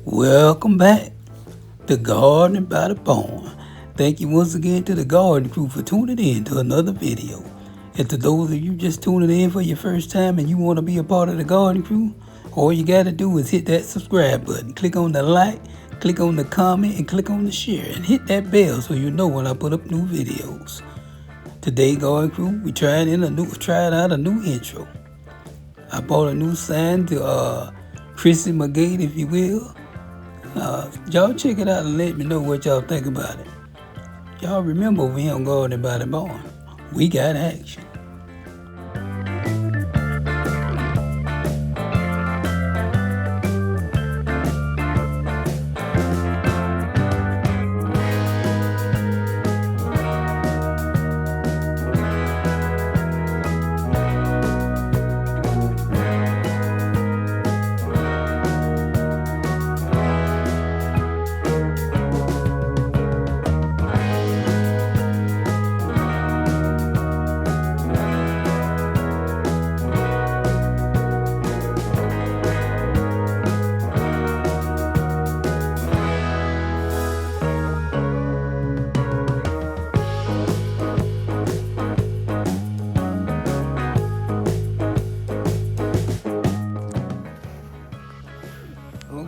Welcome back to Gardening by the Barn. Thank you once again to the garden crew for tuning in to another video. And to those of you just tuning in for your first time and you want to be a part of the garden crew, all you got to do is hit that subscribe button, click on the like, click on the comment, and click on the share, and hit that bell so you know when I put up new videos. Today, garden crew, we tried out a new intro. I bought a new sign to Chrissy McGate, if you will. Y'all check it out and let me know what y'all think about it. Y'all remember we on Gardening by the Barn. We got action.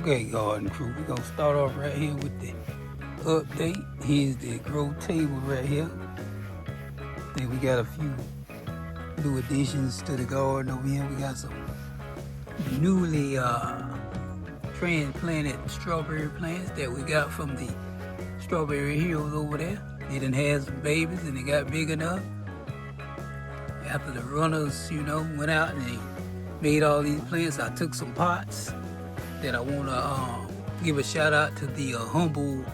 Okay, garden crew, we're gonna start off right here with the update. Here's the grow table right here. Then we got a few new additions to the garden over here. We got some newly transplanted strawberry plants that we got from the Strawberry Heroes over there. They done had some babies and they got big enough. After the runners, went out and they made all these plants, I took some pots that I want to give a shout out to the Humble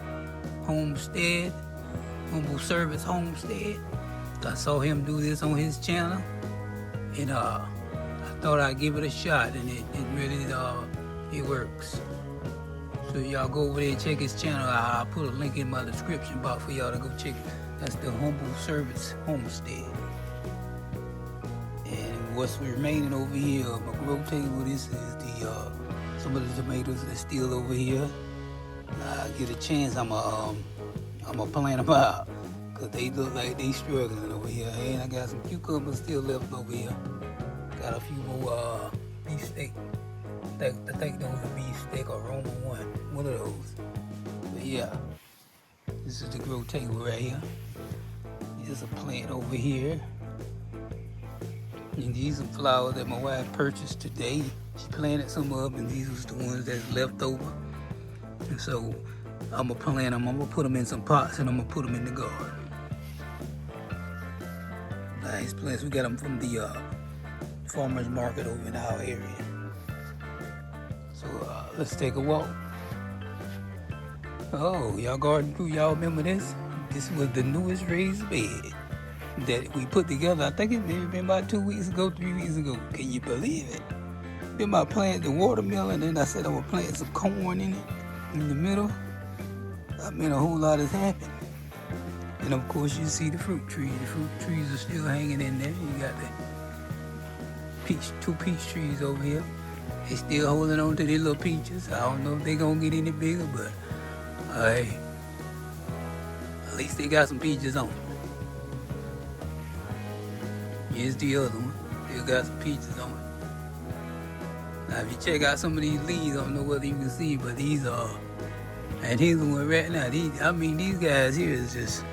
Service Homestead. I saw him do this on his channel, and I thought I'd give it a shot, and it really it works. So y'all go over there and check his channel. I'll put a link in my description box for y'all to go check it. That's the Humble Service Homestead. And what's remaining over here, my grow table, this is the some of the tomatoes that's still over here. I get a chance, I'm gonna plant them out, cause they look like they struggling over here. And I got some cucumbers still left over here. Got a few more beefsteak. I think those are beefsteak or Roma one of those. But yeah, this is the grow table right here. There's a plant over here. And these are flowers that my wife purchased today. She planted some of them, and these was the ones that's left over. And so I'm gonna plant them. I'm gonna put them in some pots, and I'm gonna put them in the garden. Nice plants. We got them from the farmers market over in our area. So let's take a walk. Oh, y'all garden crew, y'all remember this? This was the newest raised bed that we put together. I think it may have been about 2 weeks ago, 3 weeks ago. Can you believe it? Then I planted the watermelon, and I said I would plant some corn in it, in the middle. I mean, a whole lot has happened. And of course, you see the fruit trees. The fruit trees are still hanging in there. You got the two peach trees over here. They still holding on to their little peaches. I don't know if they gonna get any bigger, but at least they got some peaches on them. Here's the other one. Still got some peaches on it. Now, if you check out some of these leaves, I don't know whether you can see, but these are, and here's the one right now. These guys here is just,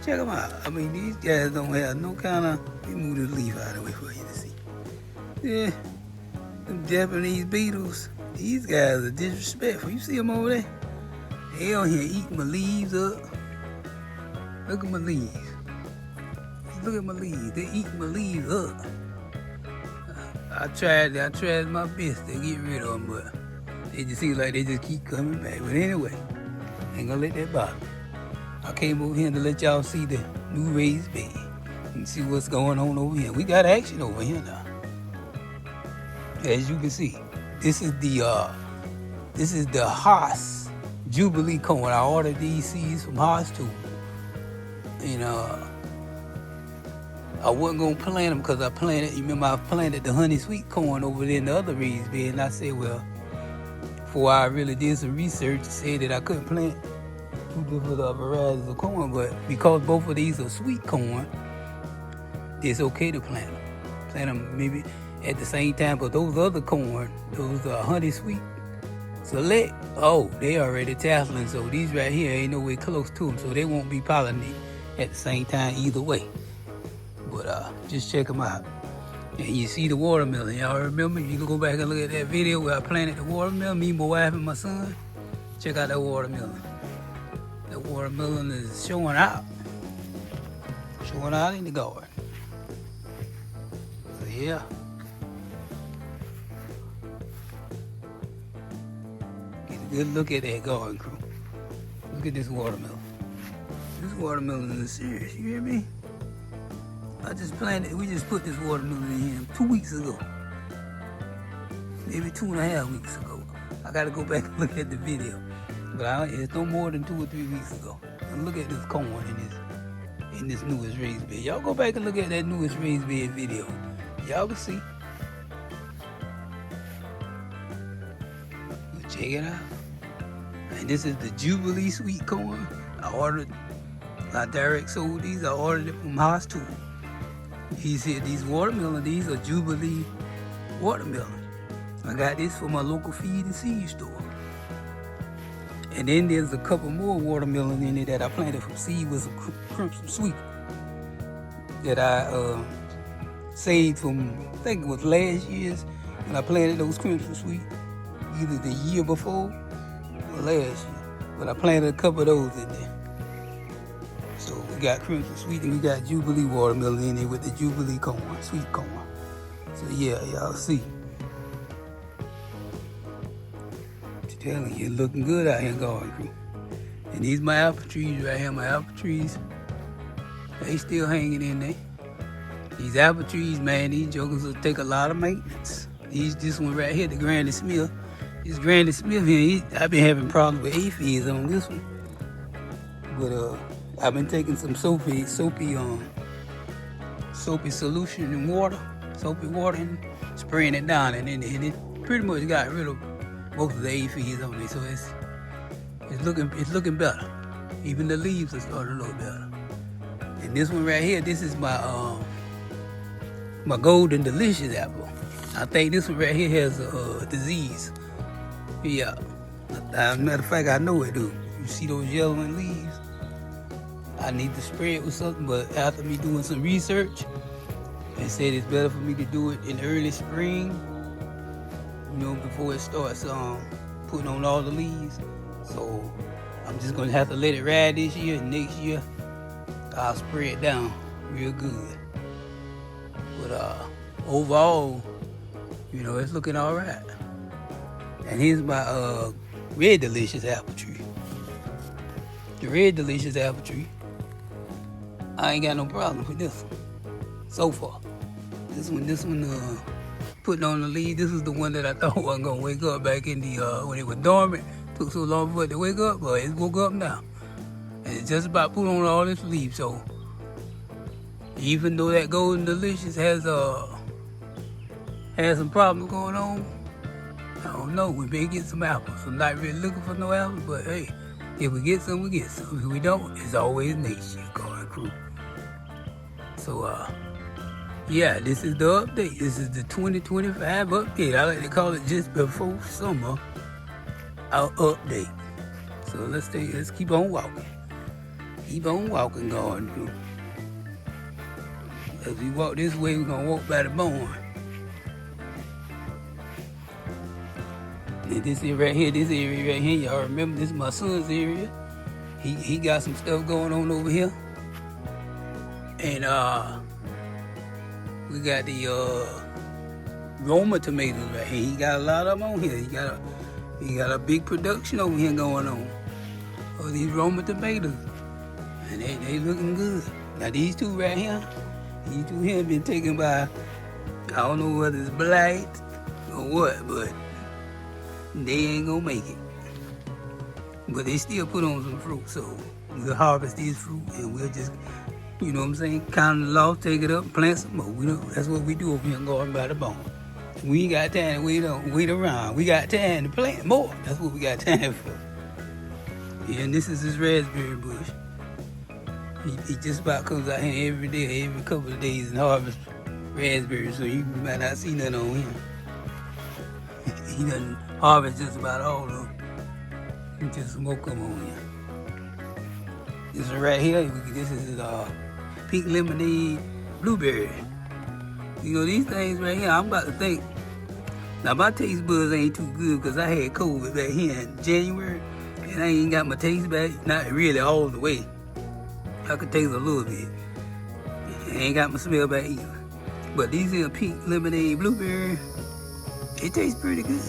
check them out. I mean, these guys don't have no kind of, let me move the leaf out of the way for you to see. Yeah, them Japanese beetles, these guys are disrespectful. You see them over there? They on here eating my leaves up. Look at my leaves. Look at my leaves. They eating my leaves up. I tried my best to get rid of them, but they just seem like they just keep coming back. But anyway, ain't gonna let that bother me. I came over here to let y'all see the new raised bed and see what's going on over here. We got action over here now. As you can see, this is the Haas Jubilee corn. I ordered these seeds from Haas too. And I wasn't gonna plant them because I planted, you remember I planted the honey sweet corn over there in the other raised bed, and I said, well, before I really did some research, said that I couldn't plant two different varieties of corn, but because both of these are sweet corn, it's okay to plant them. Plant them maybe at the same time, but those other corn, those are honey sweet select, oh, they already tasseling, so these right here ain't no way close to them, so they won't be pollinated at the same time either way. But just check them out. And you see the watermelon, y'all remember? You can go back and look at that video where I planted the watermelon, me, my wife, and my son. Check out that watermelon. That watermelon is showing out in the garden. So yeah. Get a good look at that garden crew. Look at this watermelon. This watermelon is serious, you hear me? I just planted, we just put this watermelon in here 2 weeks ago. Maybe 2.5 weeks ago. I gotta go back and look at the video. But it's no more than 2 or 3 weeks ago. And look at this corn in this newest raised bed. Y'all go back and look at that newest raised bed video. Y'all can see. You check it out. And this is the Jubilee sweet corn. I direct sold these. I ordered it from Haas Tool. He said these watermelon, these are Jubilee watermelon. I got this from my local feed and seed store. And then there's a couple more watermelon in it that I planted from seed with some Crimson Sweet that I saved from, I think it was last year's when I planted those Crimson Sweet, either the year before or last year. But I planted a couple of those in there. So we got Crimson Sweet and we got Jubilee watermelon in there with the Jubilee corn, sweet corn. So yeah, y'all see. Telling you, looking good out here, garden crew. And these my apple trees right here, my apple trees. They still hanging in there. These apple trees, man, these jokers will take a lot of maintenance. This one right here, the Granny Smith. This Granny Smith here, I've been having problems with aphids on this one. But I've been taking some soapy solution in water, soapy water, and spraying it down, and it pretty much got rid of most of the aphids on it, so it's looking better. Even the leaves are starting to look better. And this one right here, this is my my Golden Delicious apple. I think this one right here has a disease. Yeah, as a matter of fact, I know it do. You see those yellowing leaves? I need to spray it with something, but after me doing some research, they said it's better for me to do it in early spring, you know, before it starts putting on all the leaves. So I'm just gonna have to let it ride this year, and next year I'll spray it down real good. But overall, you know, it's looking all right. And here's my Red Delicious apple tree. The Red Delicious apple tree, I ain't got no problem with this one so far. This one putting on the leaves. This is the one that I thought wasn't gonna wake up back in the when it was dormant. Took so long for it to wake up, but it woke up now. And it's just about put on all this leaf. So even though that Golden Delicious has some problems going on, I don't know. We may get some apples. I'm not really looking for no apples, but hey, if we get some, we get some. If we don't, it's always next year, garden crew. So yeah, this is the update. This is the 2025 update. I like to call it just before summer, our update. So let's keep on walking. Keep on walking, garden crew. As we walk this way, we're gonna walk by the barn. And this area right here, y'all remember this is my son's area. He got some stuff going on over here. And we got the Roma tomatoes right here. He got a lot of them on here. He got a big production over here going on of these Roma tomatoes. And they looking good. Now these two right here, have been taken by, I don't know whether it's blight or what, but they ain't gonna make it. But they still put on some fruit, so we'll harvest these fruit and we'll just, you know what I'm saying, count the loss, take it up, and plant some more. That's what we do over here in Garden by the Barn. We ain't got time to wait around. We got time to plant more. That's what we got time for. Yeah, and this is his raspberry bush. He just about comes out here every day, every couple of days and harvests raspberries, so you might not see nothing on him. He doesn't harvest just about all of them. He just smoke them on him. This one right here, this is pink lemonade blueberry. You know, these things right here, I'm about to think. Now, my taste buds ain't too good because I had COVID back here in January, and I ain't got my taste back, not really all the way. I could taste a little bit. I ain't got my smell back either. But these here pink lemonade blueberry, it tastes pretty good.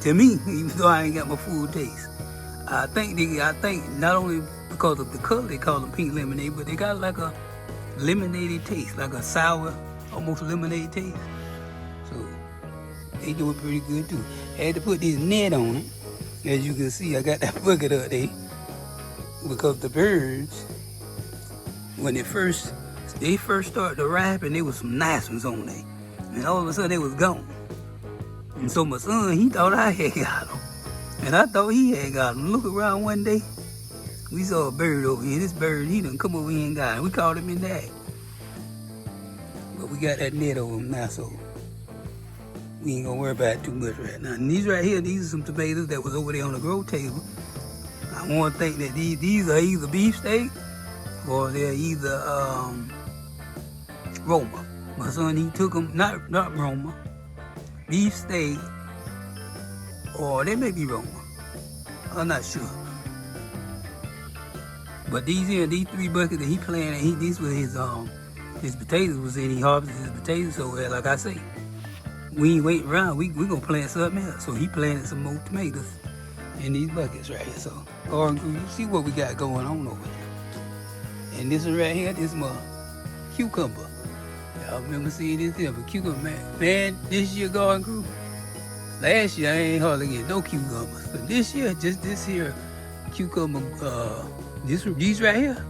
To me, even though I ain't got my full taste. I think not only because of the color they call them pink lemonade, but they got like a lemonade taste, like a sour, almost lemonade taste. So they do it pretty good too. I had to put this net on it. As you can see, I got that bucket up there because the birds, when they first started to ripen, there was some nice ones on there. And all of a sudden they was gone. And so my son, he thought I had got them. And I thought he had got them. Look around one day, we saw a bird over here. This bird, he done come over here and got him. We called him in the act. But we got that net over him now, so we ain't gonna worry about it too much right now. And these right here, these are some tomatoes that was over there on the grow table. I want to think that these are either beefsteak or they're either Roma. My son, he took them, not Roma, beefsteak, or they may be Roma. I'm not sure. But these three buckets that he planted, these were his potatoes was in. He harvested his potatoes, so like I say, we ain't waiting around. We gonna plant something else. So he planted some more tomatoes in these buckets right here. So, you see what we got going on over here. And this one right here, this is my cucumber. Y'all remember seeing this here, but cucumber, man, this year garden crew, last year I ain't hardly get no cucumbers. But this year, just this here cucumber, these right here,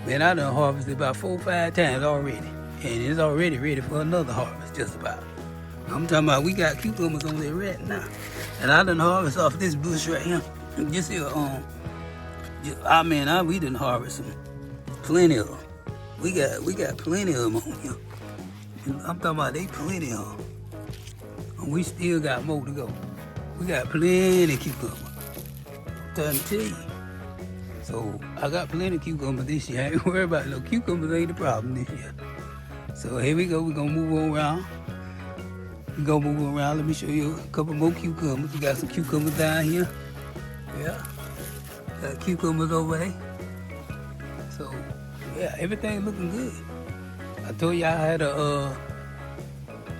man, I done harvested about 4 or 5 times already. And it's already ready for another harvest, just about. I'm talking about we got cucumbers on there right now. And I done harvest off this bush right here. This here, we done harvest them. Plenty of them. We got plenty of them on here. I'm talking about they plenty of them. And we still got more to go. We got plenty of cucumbers. I'm trying to tell you. So I got plenty of cucumbers this year. I ain't worried about no cucumbers ain't the problem this year. So here we go. We're gonna move on around. Let me show you a couple more cucumbers. We got some cucumbers down here. Yeah. Got cucumbers over there. So yeah, everything looking good. I told you I had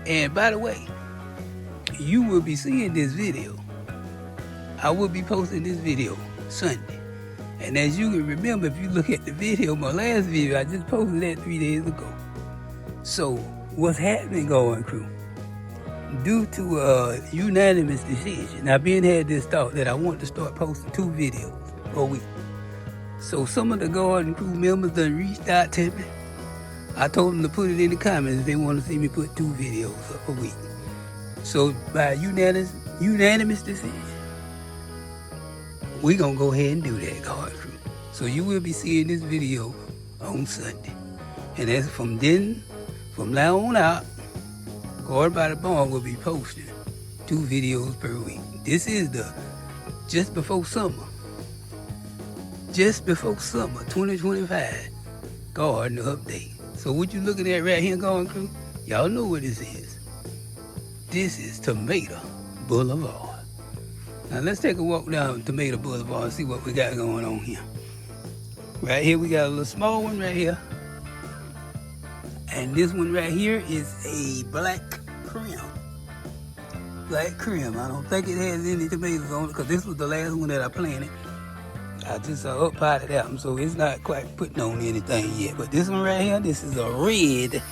and by the way, you will be seeing this video. I will be posting this video Sunday. And as you can remember, if you look at the video, my last video, I just posted that 3 days ago. So what's happening, Garden Crew? Due to a unanimous decision, I've been had this thought that I want to start posting 2 videos a week. So some of the Garden Crew members done reached out to me. I told them to put it in the comments if they want to see me put 2 videos up a week. So by unanimous decision, we're going to go ahead and do that, Garden Crew. So you will be seeing this video on Sunday. And that's from now on out, Garden by the Barn will be posting 2 videos per week. This is just before summer 2025 garden update. So what you looking at right here, Garden Crew? Y'all know what this is. This is Tomato Boulevard. Now let's take a walk down Tomato Boulevard and see what we got going on here. Right here we got a little small one right here. And this one right here is a black creme. Black creme. I don't think it has any tomatoes on it because this was the last one that I planted. I just up-potted out, so it's not quite putting on anything yet. But this one right here, this is a red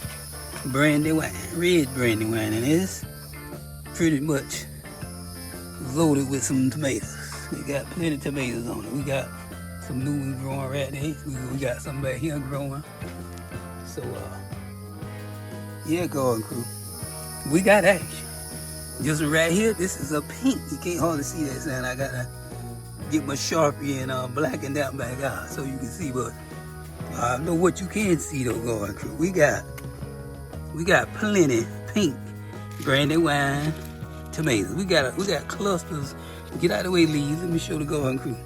brandy wine. And it's pretty much loaded with some tomatoes. We got plenty of tomatoes on it. We got some new ones growing right there. We got some back here growing. So, yeah, Garden Crew, we got action. This one right here, this is a pink. You can't hardly see that sign. I gotta get my Sharpie and blacken that back out so you can see, but I know what you can see though, Garden Crew. We got plenty pink Brandywine tomatoes. We got clusters. Get out of the way, leaves. Let me show the Garden Crew.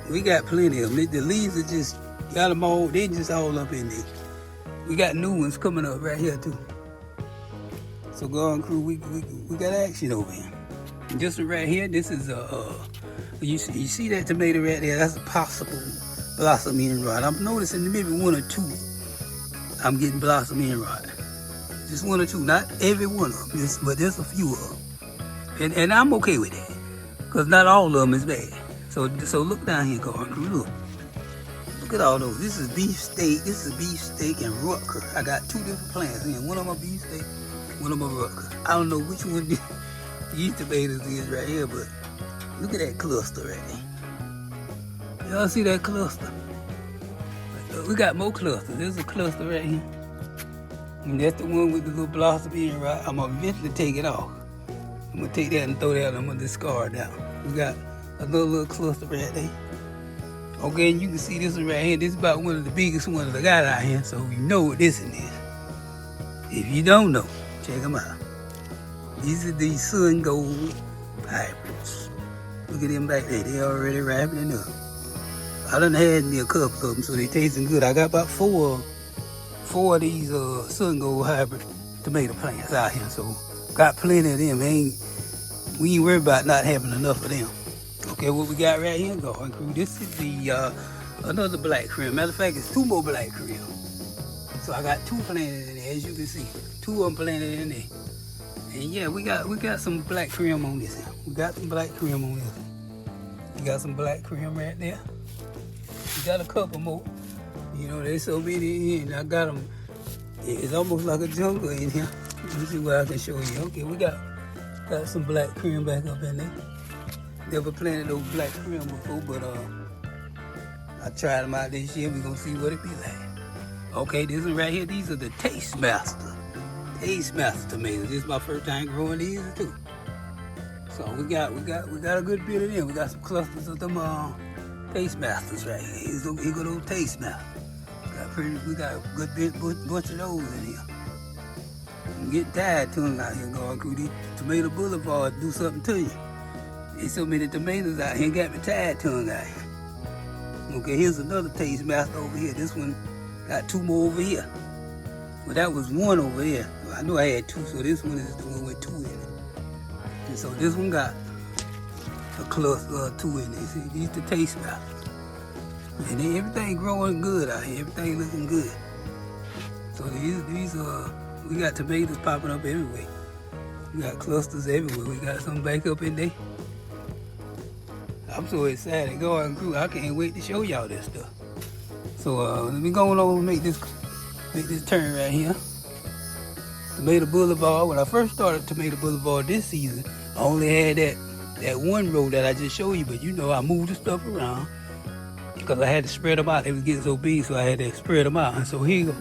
We got plenty of them. The leaves are just got them all. They just all up in there. We got new ones coming up right here too. So Garden Crew, we got action over here. This one right here, this is you see that tomato right there? That's a possible blossom end rot. I'm noticing maybe one or two I'm getting blossom end rot. Just one or two, not every one of them, but there's a few of them. And I'm okay with that, because not all of them is bad. So look down here, Garden Crew, look at all those. This is beefsteak and Rutger. I got two different plants here. One of them beefsteak, one of them Rutger. I don't know which one these tomatoes is right here, but look at that cluster right there. Y'all see that cluster? We got more clusters. There's a cluster right here. And that's the one with the little blossom in, right? I'm gonna eventually take it off. I'm gonna take that and throw that out. I'm gonna discard that. We got another little cluster right there. Okay, and you can see this one right here. This is about one of the biggest ones I got out here, so you know what this one is. If you don't know, check them out. These are the Sun Gold hybrids. Look at them back there. They already ripening up. I done had me a couple of them, so they tasting good. I got about four of these Sun Gold hybrid tomato plants out here, so got plenty of them. We ain't worried about not having enough of them. Okay, what we got right here, Garden Crew? This is the another black creme. Matter of fact, it's two more black creme. So I got two planted in there, as you can see. Two of them planted in there. And yeah, we got some black creme on this here. We got some black creme on this. We got some black creme right there. We got a couple more. You know, there's so many in here, and I got them. It's almost like a jungle in here. Let me see what I can show you. Okay, we got some black creme back up in there. Never planted those black creme before, but I tried them out this year. We're gonna see what it be like. Okay, this one right here, these are the Taste Master tomatoes. This is my first time growing these too. So we got a good bit of them. We got some clusters of them Taste Masters right here. Here go those Taste Masters. We got a good bunch of those in here. I'm getting tired tongue out here, Garden Crew. These Tomato Boulevard do something to you. There's so many tomatoes out here, got me tired tongue out here. Okay, here's another Taste Master over here. This one got two more over here. Well, that was one over there. I knew I had two, so this one is the one with two in it. And so this one got a cluster of two in it. See, these the Taste Masters. And then everything growing good out here. Everything looking good. So these we got tomatoes popping up everywhere. We got clusters everywhere. We got some back up in there. I'm so excited, Garden Crew. I can't wait to show y'all this stuff. So let me go on over and make this turn right here. Tomato Boulevard. When I first started Tomato Boulevard this season, I only had that one row that I just showed you, but you know I moved the stuff around because I had to spread them out. They was getting so big, so I had to spread them out. And so here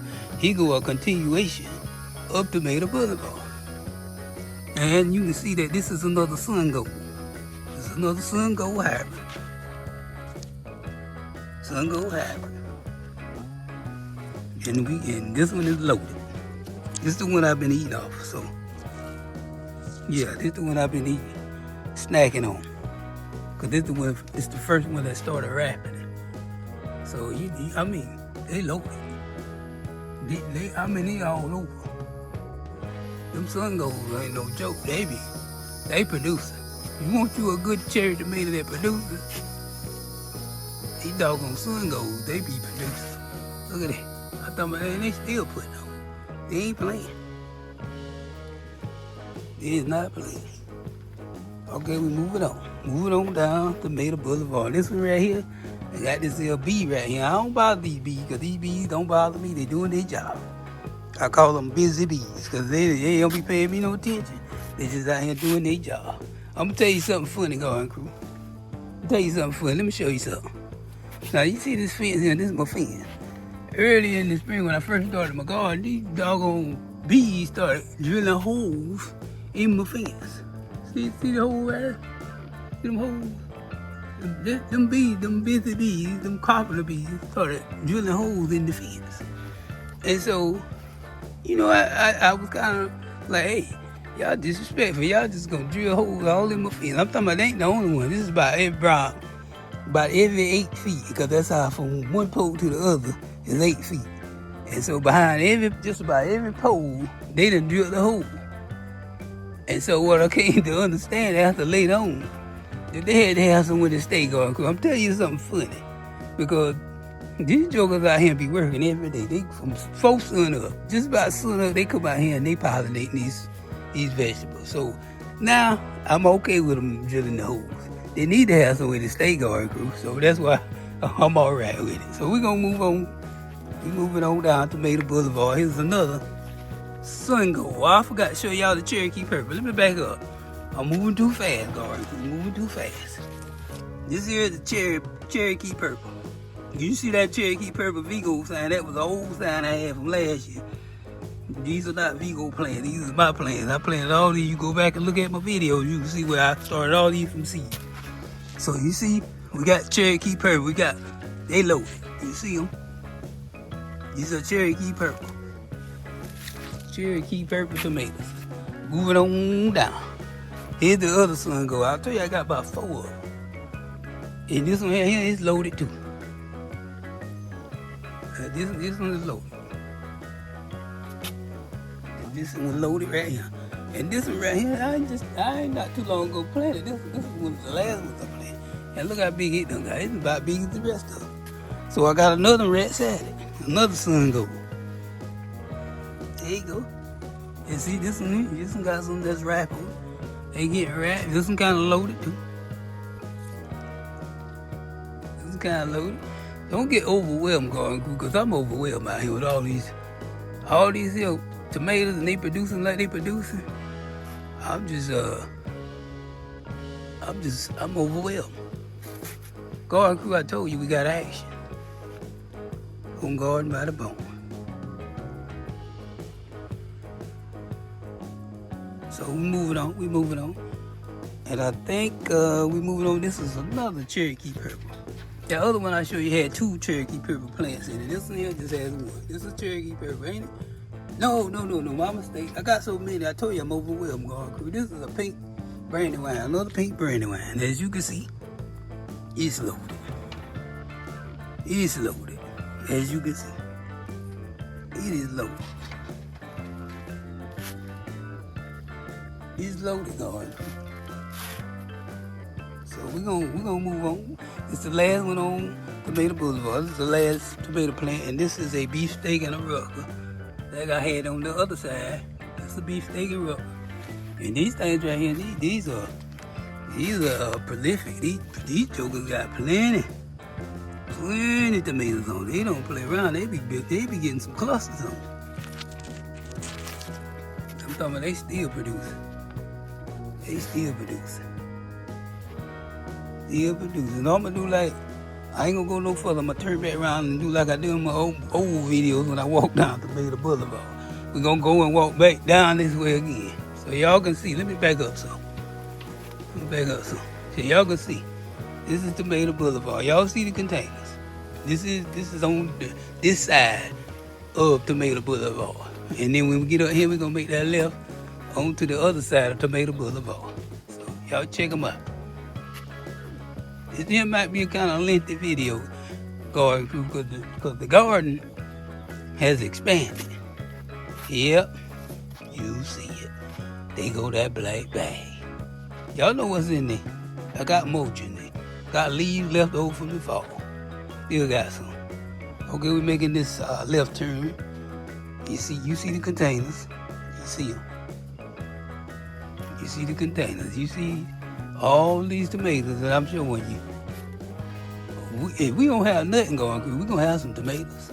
go a continuation of Tomato Boulevard. And you can see that this is another Sun Gold. This is another Sun Gold hybrid. Sun Gold hybrid. And this one is loaded. This is the one I've been eating off. So yeah, this is the one I've been eating, snacking on. Cause this is the first one that started ripening. So I mean, they loaded. They all over. Them Sun Golds ain't no joke. They producing. You want you a good cherry tomato that produces? These doggone Sun Golds, they be producing. Look at that. I thought, man, they still putting on. They ain't playing. They is not playing. Okay, we moving on. Moving on down Tomato Boulevard. This one right here, they got this little bee right here. I don't bother these bees, because these bees don't bother me. They doing their job. I call them busy bees, because they don't be paying me no attention. They just out here doing their job. I'm going to tell you something funny, Garden Crew. Let me show you something. Now, you see this fence here? This is my fence. Early in the spring, when I first started my garden, these doggone bees started drilling holes in my fence. See the hole right there? See them holes? Them bees, them busy bees, them carpenter bees started drilling holes in the fence. And so, you know, I was kind of like, hey, y'all disrespectful. Y'all just gonna drill holes all in my fence. I'm talking about they ain't the only one. This is about every 8 feet, because that's how from one pole to the other is 8 feet. And so behind just about every pole, they done drilled the hole. And so what I came to understand after later on, that they had to have someone to stay guard. Cause I'm telling you something funny, because these jokers out here be working every day. They from 4 sun up, just about sun up, they come out here and they pollinating these vegetables. So now I'm okay with them drilling the holes. They need to have somewhere to stay guard crew, so that's why I'm all right with it. So we're gonna move on. We're moving on down Tomato Boulevard. Here's another Sungo. Oh, I forgot to show y'all the Cherokee Purple. Let me back up. I'm moving too fast, guard. I'm moving too fast. This here is the Cherokee Purple. You see that Cherokee Purple Vigo sign? That was the old sign I had from last year. These are not Vigo plants. These are my plants. I planted all these. You go back and look at my videos. You can see where I started all these from seed. So you see, we got Cherokee Purple. They loaded. You see them? These are Cherokee Purple. Cherokee Purple tomatoes. Moving on down. Here's the other Sungo. I'll tell you, I got about 4 of them. And this one here is loaded too. This one is loaded. And this one loaded right here. And this one right here, I ain't not too long ago planted. This one was the last one I planted. And look how big it done got. It's about big as the rest of them. So I got another red salad. Another Sungo. There you go. And see this one here? This one got some that's ripe. They get ripe. This one kind of loaded too. This one kind of loaded. Don't get overwhelmed, Garden Crew, because I'm overwhelmed out here with all these here tomatoes, and they producing like they producing. I'm overwhelmed. Garden Crew, I told you we got action. On Garden by the Bone. So we moving on. And I think we moving on. This is another Cherokee Purple. The other one I showed you had 2 Cherokee Purple plants in it. This one here just has 1. This is Cherokee Purple, ain't it? No, my mistake. I got so many, I told you I'm overwhelmed, Garden Crew. This is a pink Brandywine, another pink Brandywine. As you can see, it's loaded. It's loaded. As you can see, it is loaded. It's loaded, Garden Crew. So we're gonna move on. It's the last one on Tomato Boulevard. This is the last tomato plant, and this is a beefsteak and a rucker that I had on the other side. That's a beefsteak and rucker. And these things right here, these are prolific. These jokers got plenty tomatoes on. They don't play around. They be getting some clusters on. I'm talking about they still producing. And I'm gonna do like, I ain't gonna go no further. I'm gonna turn back around and do like I did in my old videos when I walked down Tomato Boulevard. We're gonna go and walk back down this way again. So y'all can see. Let me back up some. So y'all can see. This is Tomato Boulevard. Y'all see the containers. This is on this side of Tomato Boulevard. And then when we get up here, we're gonna make that left onto the other side of Tomato Boulevard. So y'all check them out. This here might be a kind of lengthy video, Garden Crew, because the garden has expanded. Yep, you see it. They go that black bag. Y'all know what's in there. I got mulch in there. Got leaves left over from the fall. Still got some. Okay, we're making this left turn. You see the containers. You see them. You see the containers. You see all these tomatoes that I'm showing you. If we don't have nothing going through, we're going to have some tomatoes.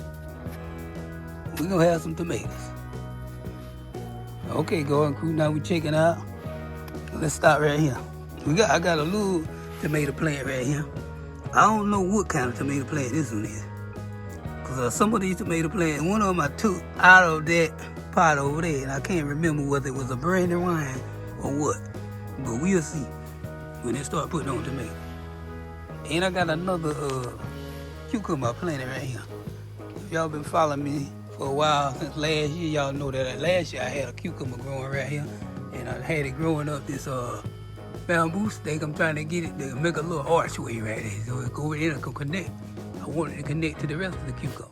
Okay, Garden Crew, now we're checking out. Let's start right here. I got a little tomato plant right here. I don't know what kind of tomato plant this one is. Because some of these tomato plants, one of them I took out of that pot over there, and I can't remember whether it was a Brandywine or what. But we'll see when they start putting on tomatoes. And I got another cucumber planted right here. If y'all been following me for a while since last year, y'all know that last year I had a cucumber growing right here, and I had it growing up this bamboo stake. I'm trying to get it to make a little archway right there so it go in and can connect. I wanted to connect to the rest of the cucumbers.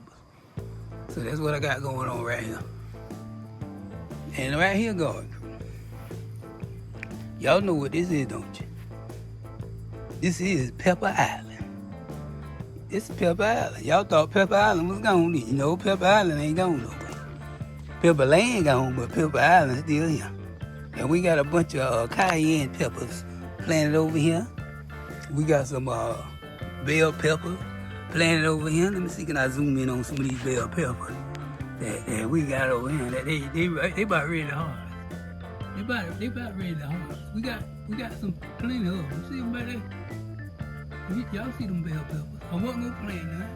So that's what I got going on right here. And right here, garden crew. Y'all know what this is, don't you? This is Pepper Island. This is Pepper Island. Y'all thought Pepper Island was gone. You know, Pepper Island ain't gone nowhere. Pepper Land gone, but Pepper Island still here. And we got a bunch of cayenne peppers planted over here. We got some bell peppers planted over here. Let me see, can I zoom in on some of these bell peppers that we got over here? That they about ready to harvest. They about ready to harvest. We got some plenty of them. See them right there? Y'all see them bell peppers? I wasn't gonna plant that,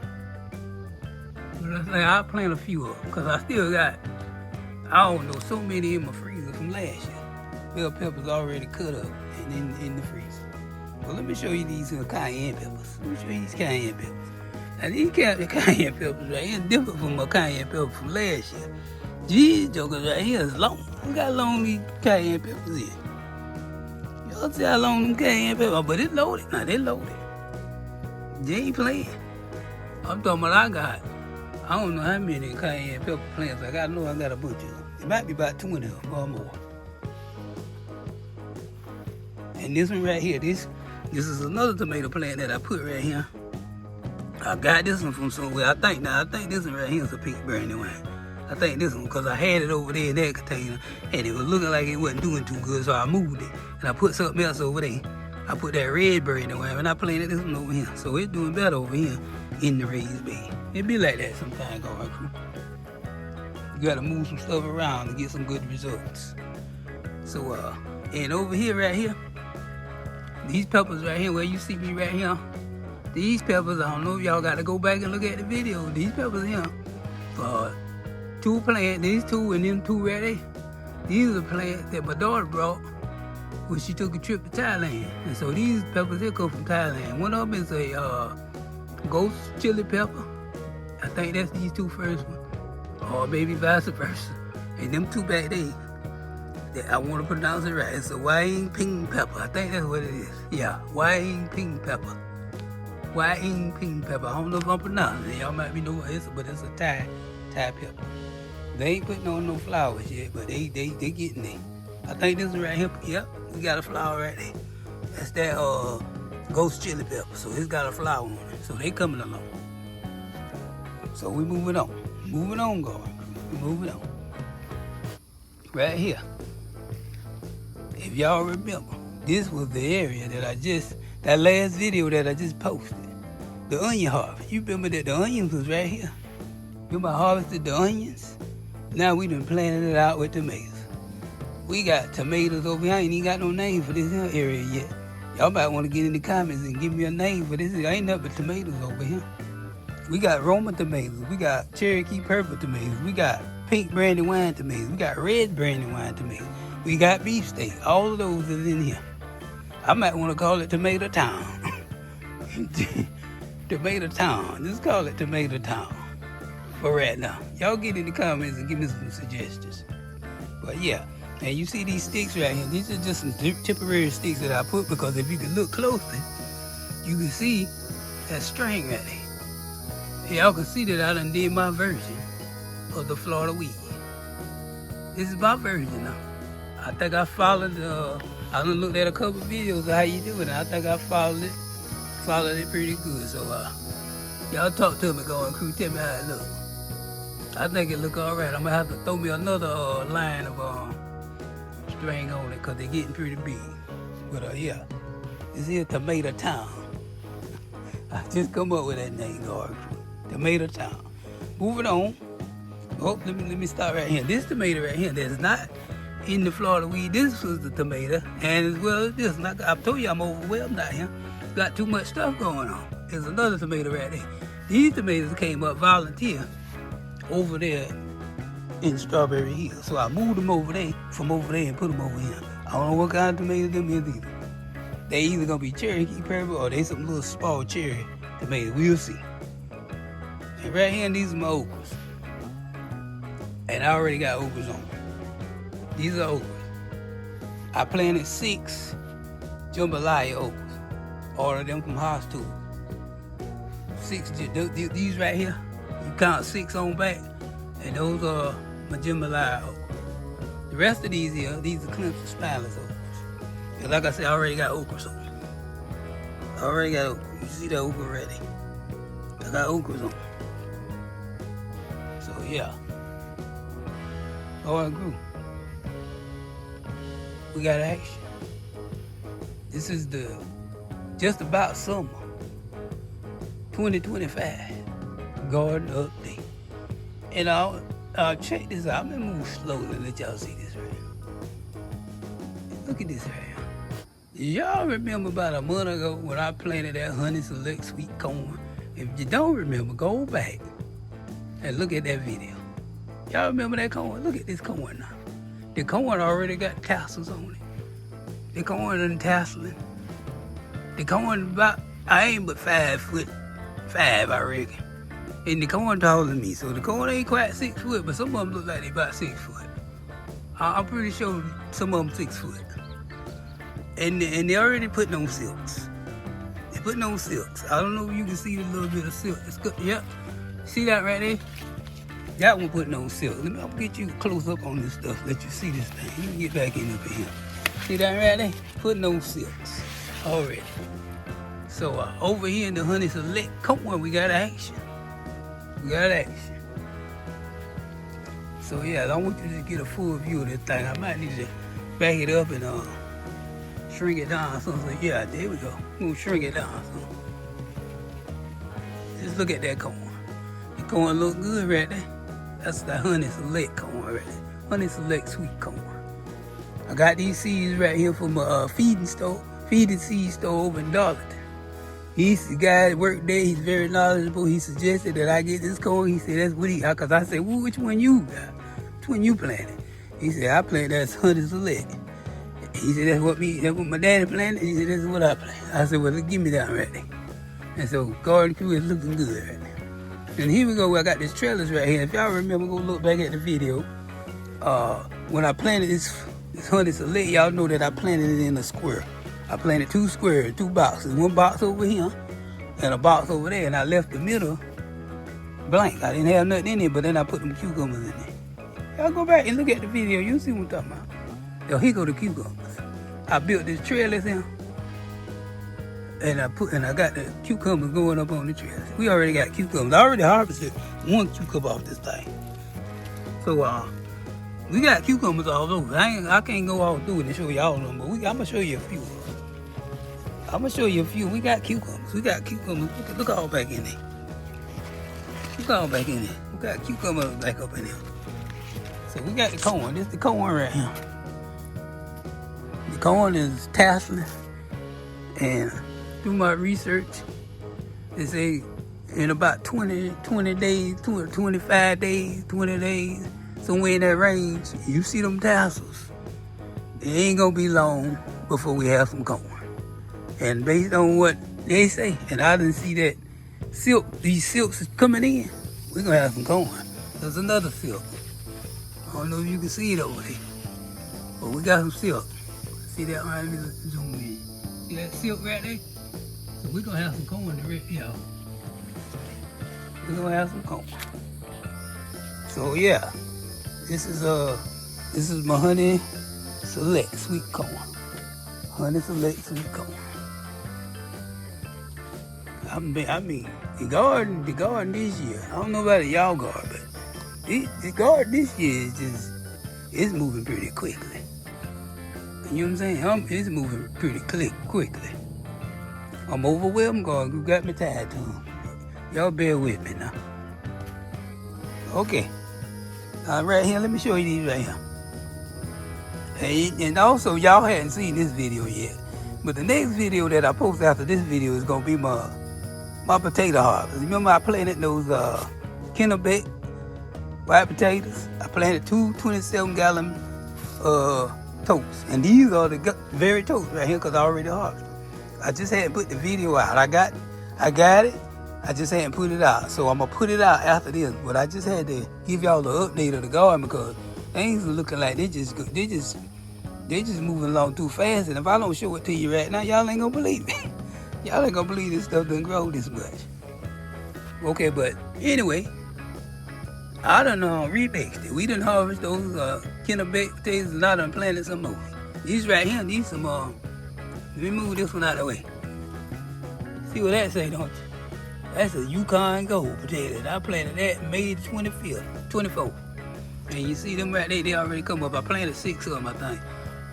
but I say I'll plant a few of them because I still got, I don't know, so many in my freezer from last year. Bell peppers already cut up and in the freezer. Well, let me show you these cayenne peppers. Let me show you these cayenne peppers. Now these cayenne peppers right here different from my cayenne pepper from last year. These jokers right here is long. Look how long these cayenne peppers is. Y'all see how long them cayenne peppers, but it's loaded. Now they loaded. They ain't playing. I'm talking about I don't know how many cayenne pepper plants I got. I know I got a bunch of them. It might be about 20 of them or more. And this one right here, this is another tomato plant that I put right here. I got this one from somewhere. I think this one right here is a pink Brandywine. I think this one, because I had it over there in that container, and it was looking like it wasn't doing too good, so I moved it. And I put something else over there. I put that red Brandywine, and I planted this one over here. So it's doing better over here in the raised bed. It be like that sometimes, going crew. You gotta move some stuff around to get some good results. So, and over here, right here, these peppers right here, where you see me right here, these peppers, I don't know if y'all got to go back and look at the video. These peppers here, two plants, these two and them two right there. These are plants that my daughter brought when she took a trip to Thailand. And so these peppers here come from Thailand. One of them is a ghost chili pepper. I think that's these two first ones. Or maybe vice versa. And them two back there, I want to pronounce it right. It's a Waying ping pepper. I think that's what it is. Yeah, Waying ping pepper. Waying ping pepper. I don't know if I'm pronouncing it. Y'all might be know what it is, but it's a Thai pepper. They ain't putting on no flowers yet, but they getting there. I think this one right here, yep, we got a flower right there. That's that ghost chili pepper. So it's got a flower on it. So they coming along. So we moving on. Moving on, going. We moving on. Right here. If y'all remember, this was the area that last video that I just posted. The onion harvest. You remember that the onions was right here? Remember I harvested the onions? Now we done planted it out with tomatoes. We got tomatoes over here. I ain't even got no name for this here area yet. Y'all might want to get in the comments and give me a name for this. Ain't nothing but tomatoes over here. We got Roma tomatoes. We got Cherokee purple tomatoes. We got pink Brandywine tomatoes. We got red Brandywine tomatoes. We got beefsteak. All of those is in here. I might want to call it Tomato Town. Tomato Town. Just call it Tomato Town for right now. Y'all get in the comments and give me some suggestions. But yeah, and you see these sticks right here. These are just some temporary sticks that I put because if you can look closely, you can see that string right there. Y'all can see that I done did my version of the Florida weed. This is my version now. I think I followed, I done looked at a couple videos of how you do it, and I think I followed it pretty good. So y'all talk to me, going crew, tell me how it look. I think it look all right. I'm gonna have to throw me another line of string on it because they're getting pretty big. But yeah, this is Tomato Town. I just come up with that name, guard crew. Tomato Town. Moving on. Oh, let me start right here. This tomato right here that's not in the Florida weed. This was the tomato, and as well as this. Like I've told you, I'm overwhelmed out here. Got too much stuff going on. There's another tomato right there. These tomatoes came up volunteer over there in Strawberry Hill. So I moved them over there, from over there, and put them over here. don't know what kind of tomatoes them is either. They either gonna be Cherokee purple or they some little small cherry tomatoes. We'll see. And right here, these are my okras. And I already got okras on. These are okras. I planted 6 jambalaya okras. Ordered them from Haas Tools. 6, these right here, you count 6 on back, and those are my jambalaya okras. The rest of these are Clemson Spineless okras. And like I said, I already got okras on. I already got okra. You see the okra ready. I got okras on. So yeah. Oh, I grew. We got action. This is the just about summer 2025 garden update. And I'll check this out. I'm gonna move slowly and let y'all see this right here. Look at this right here. Y'all remember about a month ago when I planted that Honey Select sweet corn? If you don't remember, go back and look at that video. Y'all remember that corn? Look at this corn now. The corn already got tassels on it. The corn and tasseling. The corn about, I ain't but 5'5", I reckon. And the corn taller than me, so the corn ain't quite 6 foot, but some of them look like they about 6 foot. I'm pretty sure some of them 6 foot. And they already putting on silks. They putting on silks. I don't know if you can see a little bit of silk. It's good. Yep. See that right there? That one putting on silk. Let me get you close up on this stuff. Let you see this thing. Let me get back in up in here. See that right there? Putting on silks already. So over here in the Honey Select corn, we got action. We got action. So yeah, I want you to get a full view of this thing. I might need to back it up and shrink it down. So yeah, there we go. We're gonna shrink it down. So just look at that corn. The corn look good right there. That's the Honey Select corn right there. Honey Select sweet corn. I got these seeds right here from a feeding seed store over in Darlington. He's the guy that worked there. He's very knowledgeable. He suggested that I get this corn. He said that's what he, because I said, well, which one you got? Which one you planted? He said, I planted that's Honey Select. He said, that's what my daddy planted. He said, that's what I planted. I said, well, give me that right there. And so Garden Crew is looking good right now. And here we go. I got this trellis right here. If y'all remember, go look back at the video. When I planted this Honey Select, y'all know that I planted it in a square. I planted 2 squares, 2 boxes. 1 box over here and a box over there. And I left the middle blank. I didn't have nothing in it, but then I put them cucumbers in there. Y'all go back and look at the video. You'll see what I'm talking about. Yo, here go the cucumbers. I built this trellis in. And I got the cucumbers going up on the trellis. We already got cucumbers. I already harvested 1 cucumber off this thing. So we got cucumbers all over. I can't go all through it and show you all of them, but I'm gonna show you a few. I'm gonna show you a few. We got cucumbers. Look all back in there. Look all back in there. We got cucumbers back up in there. So we got the corn. This is the corn right here. The corn is tasseling, and through my research, they say in about 20 days, 25 days, 20 days, somewhere in that range, you see them tassels. It ain't gonna be long before we have some corn. And based on what they say, and I didn't see that these silks is coming in, we're gonna have some corn. There's another silk. I don't know if you can see it over there, but we got some silk. See that right there? Zoom in. See that silk right there? So we're gonna have some corn to rip here. We're gonna have some corn. So yeah, this is my Honey Select sweet corn. Honey Select sweet corn. I mean, the garden this year, I don't know about y'all garden, but the garden this year it's moving pretty quickly. You know what I'm saying? It's moving pretty quickly. I'm overwhelmed, garden. You got me tied to them. Y'all bear with me now. Okay. Right here, let me show you these right here. And also, y'all hadn't seen this video yet, but the next video that I post after this video is gonna be my potato harvest. Remember I planted those Kennebec white potatoes? I planted 2 27-gallon toast. And these are the very toast right here because I already harvested. I just hadn't put the video out. I got it. I just hadn't put it out. So I'm going to put it out after this. But I just had to give y'all the update of the garden because things are looking like they just moving along too fast. And if I don't show it to you right now, y'all ain't going to believe it. Y'all ain't going to believe this stuff doesn't grow this much. Okay, but anyway, I done rebaked it. We done harvest those Kenner baked potatoes and I done planted some more. These right here, these some, let me move this one out of the way. See what that say, don't you? That's a Yukon Gold potato. I planted that May 24th. And you see them right there, they already come up. I planted 6 of them, I think.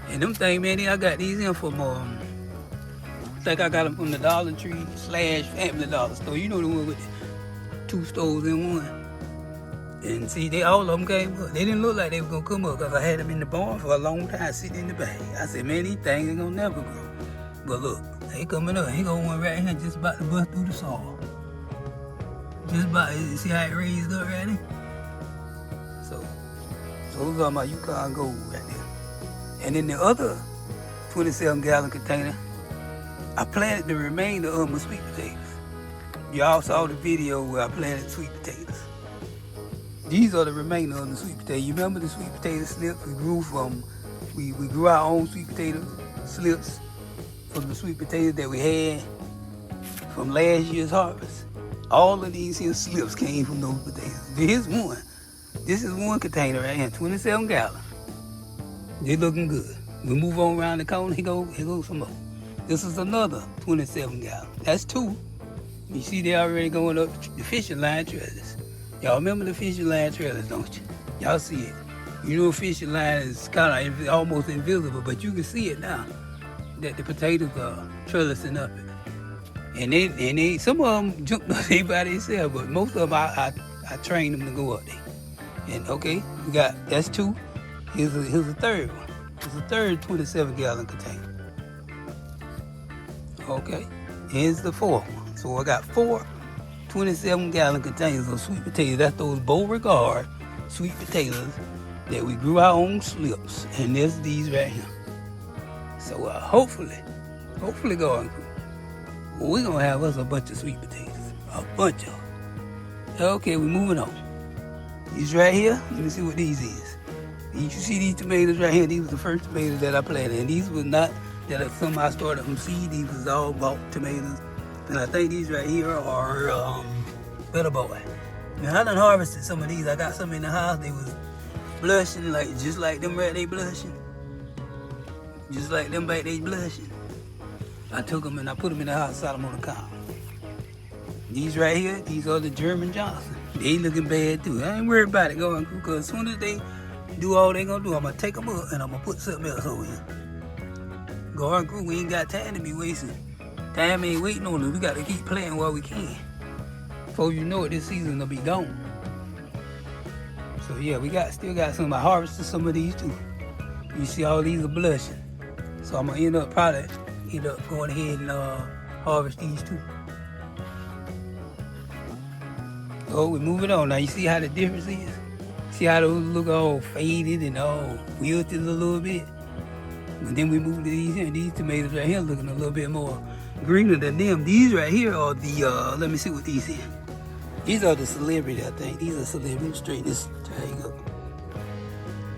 And them things, man, I got these in from, I think I got them from the Dollar Tree / Family Dollar store. You know the one with the 2 stores in one. And see, all of them came up. They didn't look like they were going to come up because I had them in the barn for a long time sitting in the bag. I said, man, these things ain't going to never grow. But look, they coming up. Here go one right here just about to bust through the soil. Just about, see how it raised up right there? So those are my Yukon Gold right there. And in the other 27-gallon container, I planted the remainder of my sweet potatoes. Y'all saw the video where I planted sweet potatoes. These are the remainder of the sweet potato. You remember the sweet potato slips we grew our own sweet potato slips from the sweet potatoes that we had from last year's harvest. All of these here slips came from those potatoes. This is one container right here, 27 gallons. They looking good. We move on around the corner, here goes some more. This is another 27 gallons. That's 2. You see they already going up the fishing line trailers. Y'all remember the fishing line trailers, don't you? Y'all see it. You know fishing line is kind of almost invisible, but you can see it now that the potatoes are trellising up it. And they some of them jumped up there by themselves, but most of them I trained them to go up there. And okay, that's 2. Here's a third one. Here's a third 27-gallon container. Okay, here's the 4th one. So I got 4 27-gallon containers of sweet potatoes. That's those Beauregard sweet potatoes that we grew our own slips. And there's these right here. So hopefully, Garden Crew, we're going to have us a bunch of sweet potatoes. A bunch of them. Okay, we're moving on. These right here, let me see what these is. You see these tomatoes right here? These were the first tomatoes that I planted. And these was not that some I started from seed. These was all bought tomatoes. And I think these right here are Better Boy. Now I done harvested some of these. I got some in the house. They was blushing, just like them right, they blushing. Just like them back, they blushing. I took them and I put them in the house, sat them on the counter. These right here, these are the German Johnson. They looking bad too. I ain't worried about it going, because as soon as they do all they gonna do, I'm gonna take them up and I'm gonna put something else over here. Garden Crew, we ain't got time to be wasting. Time ain't waiting on us. We got to keep playing while we can. Before you know it, this season will be gone. So yeah, we still got some. I harvested some of these too. You see all these are blushing. So I'm gonna probably end up going ahead and harvest these too. So we're moving on. Now you see how the difference is? See how those look all faded and all wilted a little bit? And then we move to these here. These tomatoes right here looking a little bit more greener than them. These right here are the, let me see what these is. These are the celebrity, I think. These are celebrity. Straight this, there you go.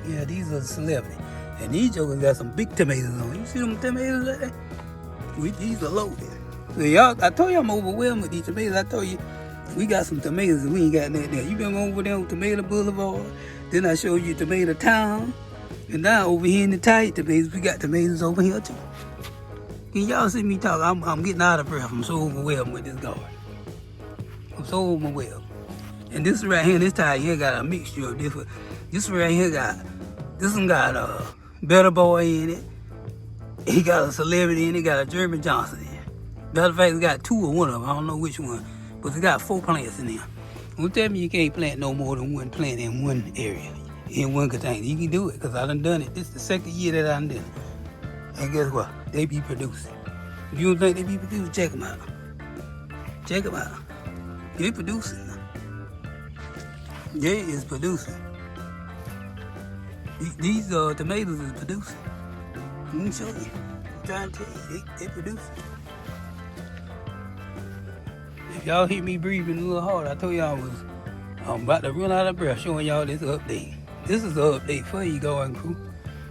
Yeah, these are the celebrity. And these jokers got some big tomatoes on. You see them tomatoes right there? These are loaded. So y'all, I told you I'm overwhelmed with these tomatoes. I told you we got some tomatoes and we ain't got nothing there. You been over there on Tomato Boulevard. Then I showed you Tomato Town. And now over here in the tight tomatoes, we got tomatoes over here too. Can y'all see me talk? I'm getting out of breath. I'm so overwhelmed with this garden. I'm so overwhelmed. And this right here, this tire here got a mixture of different. This right here this one got a Better Boy in it. He got a celebrity in it, got a German Johnson in it. Matter of fact, it's got 2 or one of them. I don't know which one. But it's got 4 plants in there. Don't tell me you can't plant no more than 1 plant in one area, in one container. You can do it, because I done it. This is the 2nd year that I done done it. And guess what? They be producing. If you don't think they be producing, check them out. Check them out. They producing. They is producing. These tomatoes is producing. Let me show you. I'm trying to tell you, they produce it. If y'all hear me breathing a little hard, I told y'all I'm about to run out of breath showing y'all this update. This is an update for you, Garden Crew.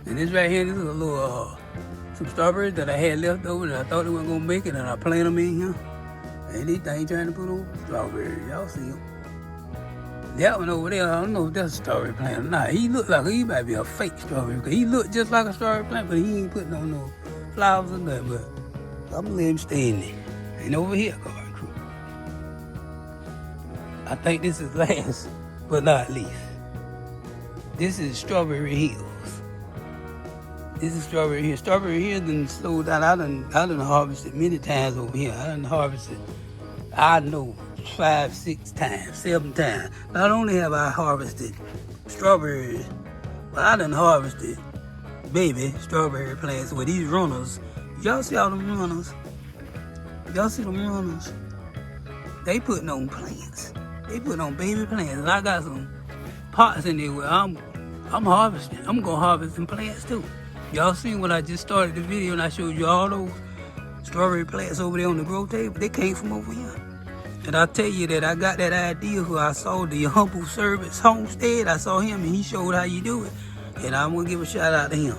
And this right here, this is a little, some strawberries that I had left over that I thought they weren't gonna make it, and I planted them in here. And these things trying to put on strawberries. Y'all see them. That one over there, I don't know if that's a strawberry plant or not. He looked like he might be a fake strawberry, because he looked just like a strawberry plant, but he ain't putting on no flowers or nothing. But I'm gonna let him stay in there. And over here, Garden Crew, I think this is last but not least. This is Strawberry Hills. This is Strawberry Hills. Strawberry Hills done slowed down. I done harvested many times over here. I done harvested, I know, 5, 6 times, 7 times. Not only have I harvested strawberries, but I done harvested baby strawberry plants with these runners. Y'all see all them runners? Y'all see them runners? They putting on plants. They putting on baby plants. And I got some pots in there where I'm harvesting. I'm gonna harvest some plants too. Y'all seen when I just started the video and I showed you all those strawberry plants over there on the grow table? They came from over here. And I tell you that I got that idea where I saw the Humble Service Homestead. I saw him and he showed how you do it. And I'm gonna give a shout out to him.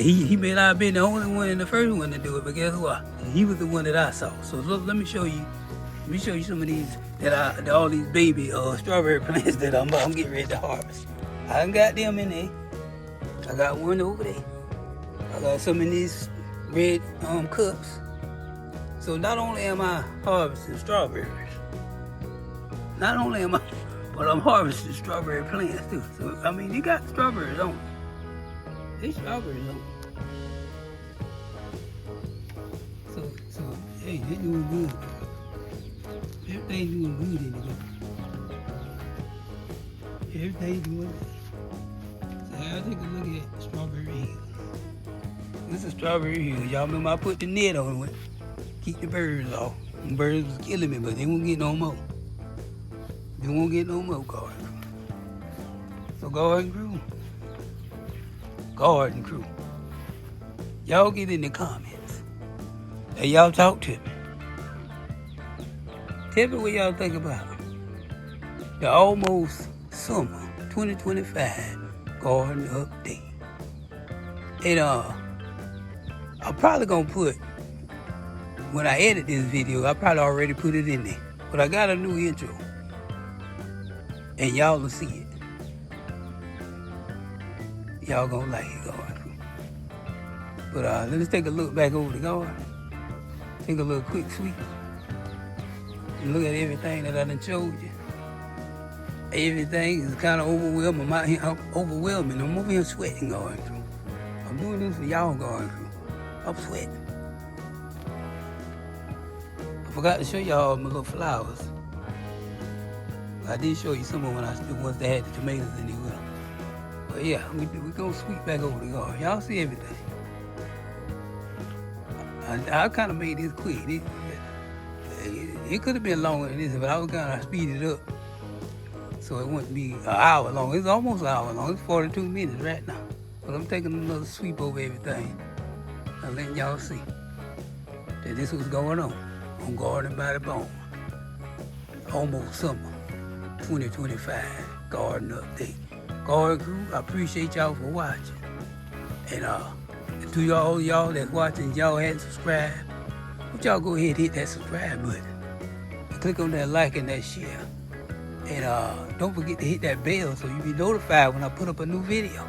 He may not have been the only one and the first one to do it, but guess what? He was the one that I saw. So look, let me show you some of these all these baby strawberry plants that I'm getting ready to harvest. I done got them in there. I got one over there. I got some in these red cups. So not only am I harvesting strawberries, but I'm harvesting strawberry plants too. So I mean, you got strawberries on them. They strawberries on them. So hey, they're doing good. Everything's doing good in the garden. Everything's doing good. I'll take a look at Strawberry Hills. This is Strawberry Hills. Y'all remember I put the net on it. Keep the birds off. The birds was killing me, but they won't get no more. They won't get no more, Garden Crew. So Garden Crew. Y'all get in the comments. And y'all talk to me. Tell me what y'all think about it. The almost summer 2025. Garden update. And I'm probably gonna put, when I edit this video, I probably already put it in there. But I got a new intro. And y'all will see it. Y'all gonna like it, Garden. But let's take a look back over the garden. Take a little quick sweep. And look at everything that I done showed you. Everything is kind of overwhelming. I'm overwhelming. I'm over here sweating, Garden Crew. I'm doing this for y'all, Garden Crew. I'm sweating. I forgot to show y'all my little flowers. I did show you some of the ones that had the tomatoes in there with them. But yeah, we gonna sweep back over the garden. Y'all see everything. I kind of made this quick. It could have been longer than this, but I was kind of speed it up. So it wouldn't be an hour long. It's almost an hour long. It's 42 minutes right now. But I'm taking another sweep over everything. I'm letting y'all see that this was going on Garden by the Bone. Almost summer 2025 garden update. Garden Crew, I appreciate y'all for watching. And to all y'all that's watching, y'all hadn't subscribed, but y'all go ahead and hit that subscribe button. And click on that like and that share. And don't forget to hit that bell so you'll be notified when I put up a new video.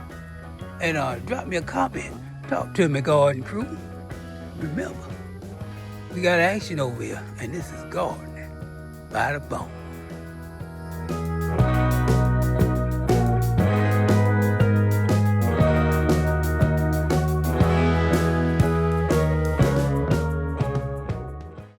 And drop me a comment. Talk to me, Garden Crew. Remember, we got action over here, and this is Garden by the Bone.